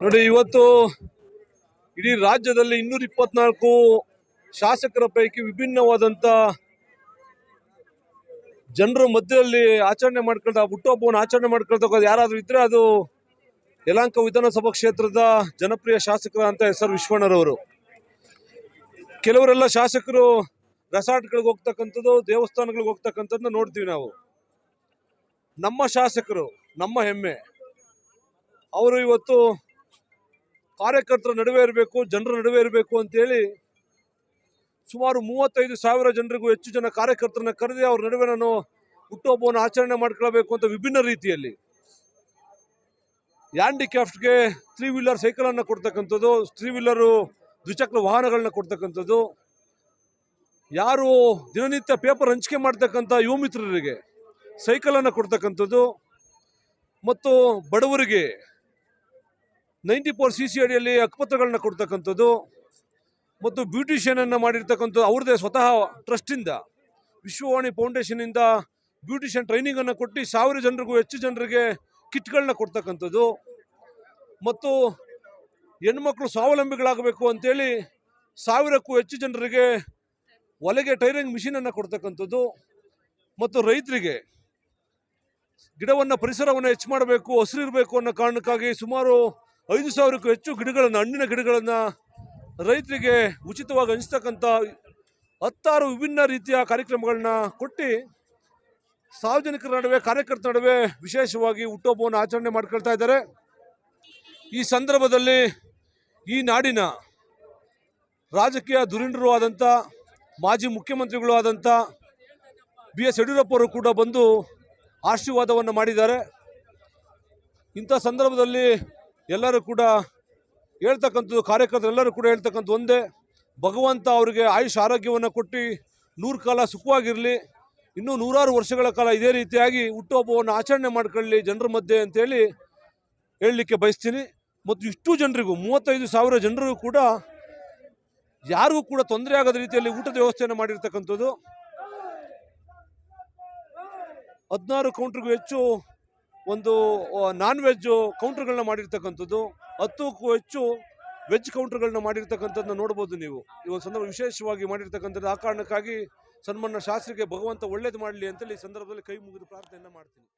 ನೋಡಿ, ಇವತ್ತು ಇಡೀ ರಾಜ್ಯದಲ್ಲಿ 224 ಶಾಸಕರ ಪೈಕಿ ವಿಭಿನ್ನವಾದಂತ ಜನರ ಮಧ್ಯದಲ್ಲಿ ಆಚರಣೆ ಮಾಡ್ಕೊಳ್ತಾ ಹುಟ್ಟುಹಬ್ಬವನ್ನು ಆಚರಣೆ ಮಾಡ್ಕೊಳ್ತಾ ಯಾರಾದ್ರೂ ಇದ್ರೆ ಅದು ಯಲಹಂಕ ವಿಧಾನಸಭಾ ಕ್ಷೇತ್ರದ ಜನಪ್ರಿಯ ಶಾಸಕರ ಅಂತ ಹೆಸರು ವಿಶ್ವಣ್ಣರವರು. ಕೆಲವರೆಲ್ಲ ಶಾಸಕರು ರೆಸಾರ್ಟ್ಗಳಿಗೆ ಹೋಗ್ತಕ್ಕಂಥದ್ದು, ದೇವಸ್ಥಾನಗಳಿಗೆ ಹೋಗ್ತಕ್ಕಂಥದ್ದನ್ನ ನೋಡ್ತೀವಿ ನಾವು. ನಮ್ಮ ಶಾಸಕರು ನಮ್ಮ ಹೆಮ್ಮೆ. ಅವರು ಇವತ್ತು ಕಾರ್ಯಕರ್ತರ ನಡುವೆ ಇರಬೇಕು, ಜನರ ನಡುವೆ ಇರಬೇಕು ಅಂತೇಳಿ ಸುಮಾರು 35,000 ಜನರಿಗೂ ಹೆಚ್ಚು ಜನ ಕಾರ್ಯಕರ್ತರನ್ನ ಕರೆದಿ ಅವ್ರ ನಡುವೆ ನಾನು ಹುಟ್ಟುಹಬ್ಬವನ್ನು ಆಚರಣೆ ಮಾಡ್ಕೊಳ್ಬೇಕು ಅಂತ ವಿಭಿನ್ನ ರೀತಿಯಲ್ಲಿ ಹ್ಯಾಂಡಿಕ್ಯಾಫ್ಟ್ಗೆ 3 ವೀಲರ್ ಸೈಕಲ್ ಅನ್ನು ಕೊಡ್ತಕ್ಕಂಥದ್ದು, 3 ವೀಲರು ದ್ವಿಚಕ್ರ ವಾಹನಗಳನ್ನ ಕೊಡ್ತಕ್ಕಂಥದ್ದು, ಯಾರು ದಿನನಿತ್ಯ ಪೇಪರ್ ಹಂಚಿಕೆ ಮಾಡ್ತಕ್ಕಂಥ ಯುವ ಮಿತ್ರರಿಗೆ ಸೈಕಲ್ ಅನ್ನು ಕೊಡ್ತಕ್ಕಂಥದ್ದು, ಮತ್ತು ಬಡವರಿಗೆ 94cc ಅಡಿಯಲ್ಲಿ ಹಕ್ಕುಪತ್ರಗಳನ್ನ ಕೊಡ್ತಕ್ಕಂಥದ್ದು, ಮತ್ತು ಬ್ಯೂಟಿಷಿಯನ್ ಅನ್ನು ಮಾಡಿರ್ತಕ್ಕಂಥ ಅವ್ರದೇ ಸ್ವತಃ ಟ್ರಸ್ಟಿಂದ ವಿಶ್ವವಾಣಿ ಫೌಂಡೇಶನ್ ಇಂದ ಬ್ಯೂಟಿಷಿಯನ್ ಟ್ರೈನಿಂಗ್ ಅನ್ನು ಕೊಟ್ಟು 1000 ಜನರಿಗೂ ಹೆಚ್ಚು ಜನರಿಗೆ ಕಿಟ್ಗಳನ್ನ ಕೊಡ್ತಕ್ಕಂಥದ್ದು, ಮತ್ತು ಹೆಣ್ಮಕ್ಳು ಸ್ವಾವಲಂಬಿಗಳಾಗಬೇಕು ಅಂತೇಳಿ 1000ಕ್ಕೂ ಹೆಚ್ಚು ಜನರಿಗೆ ಒಲೆಗೆ ಟೈರಿಂಗ್ ಮಿಷಿನ್ ಅನ್ನು ಕೊಡ್ತಕ್ಕಂಥದ್ದು, ಮತ್ತು ರೈತರಿಗೆ ಗಿಡವನ್ನು ಪರಿಸರವನ್ನು ಹೆಚ್ಚು ಮಾಡಬೇಕು, ಹಸಿರಿರಬೇಕು ಅನ್ನೋ ಕಾರಣಕ್ಕಾಗಿ ಸುಮಾರು 5,000ಕ್ಕೂ ಹೆಚ್ಚು ಗಿಡಗಳನ್ನು, ಹಣ್ಣಿನ ಗಿಡಗಳನ್ನು ರೈತರಿಗೆ ಉಚಿತವಾಗಿ ಹಂಚತಕ್ಕಂಥ 16 ವಿಭಿನ್ನ ರೀತಿಯ ಕಾರ್ಯಕ್ರಮಗಳನ್ನ ಕೊಟ್ಟು ಸಾರ್ವಜನಿಕರ ನಡುವೆ, ಕಾರ್ಯಕರ್ತರ ನಡುವೆ ವಿಶೇಷವಾಗಿ ಹುಟ್ಟುಹಬ್ಬವನ್ನು ಆಚರಣೆ ಮಾಡ್ಕೊಳ್ತಾ ಇದ್ದಾರೆ. ಈ ಸಂದರ್ಭದಲ್ಲಿ ಈ ನಾಡಿನ ರಾಜಕೀಯ ಧುರೀಣರು ಆದಂಥ ಮಾಜಿ ಮುಖ್ಯಮಂತ್ರಿಗಳು ಆದಂಥ BS ಯಡಿಯೂರಪ್ಪ ಅವರು ಕೂಡ ಬಂದು ಆಶೀರ್ವಾದವನ್ನು ಮಾಡಿದ್ದಾರೆ. ಇಂಥ ಸಂದರ್ಭದಲ್ಲಿ ಎಲ್ಲರೂ ಕೂಡ ಹೇಳ್ತಕ್ಕಂಥದ್ದು, ಕಾರ್ಯಕರ್ತರೆಲ್ಲರೂ ಕೂಡ ಹೇಳ್ತಕ್ಕಂಥ ಒಂದೇ, ಭಗವಂತ ಅವರಿಗೆ ಆಯುಷ್ ಆರೋಗ್ಯವನ್ನು ಕೊಟ್ಟು 100 ಕಾಲ ಸುಖವಾಗಿರಲಿ, ಇನ್ನೂ 100 ವರ್ಷಗಳ ಕಾಲ ಇದೇ ರೀತಿಯಾಗಿ ಹುಟ್ಟುಹಬ್ಬವನ್ನು ಆಚರಣೆ ಮಾಡ್ಕೊಳ್ಳಿ ಜನರ ಮಧ್ಯೆ ಅಂತೇಳಿ ಹೇಳಲಿಕ್ಕೆ ಬಯಸ್ತೀನಿ. ಮತ್ತು ಇಷ್ಟು ಜನರಿಗೂ 35,000 ಜನರಿಗೂ ಕೂಡ ಯಾರಿಗೂ ಕೂಡ ತೊಂದರೆ ಆಗದ ರೀತಿಯಲ್ಲಿ ಊಟದ ವ್ಯವಸ್ಥೆಯನ್ನು ಮಾಡಿರ್ತಕ್ಕಂಥದ್ದು, 16 ಕೌಂಟರ್ಗೂ ಹೆಚ್ಚು ಒಂದು ನಾನ್ ವೆಜ್ ಕೌಂಟರ್ಗಳನ್ನ ಮಾಡಿರ್ತಕ್ಕಂಥದ್ದು, 10ಕ್ಕೂ ಹೆಚ್ಚು ವೆಜ್ ಕೌಂಟರ್ಗಳನ್ನ ಮಾಡಿರ್ತಕ್ಕಂಥದ್ದನ್ನ ನೋಡ್ಬೋದು ನೀವು. ಈ ಒಂದು ಸಂದರ್ಭ ವಿಶೇಷವಾಗಿ ಮಾಡಿರ್ತಕ್ಕಂಥದ್ದು. ಆ ಕಾರಣಕ್ಕಾಗಿ ಸನ್ಮಾನ್ಯ ಶಾಸಕರಿಗೆ ಭಗವಂತ ಒಳ್ಳೇದು ಮಾಡಲಿ ಅಂತೇಳಿ ಈ ಸಂದರ್ಭದಲ್ಲಿ ಕೈ ಮುಗಿದು ಪ್ರಾರ್ಥನೆಯನ್ನು ಮಾಡ್ತೀನಿ.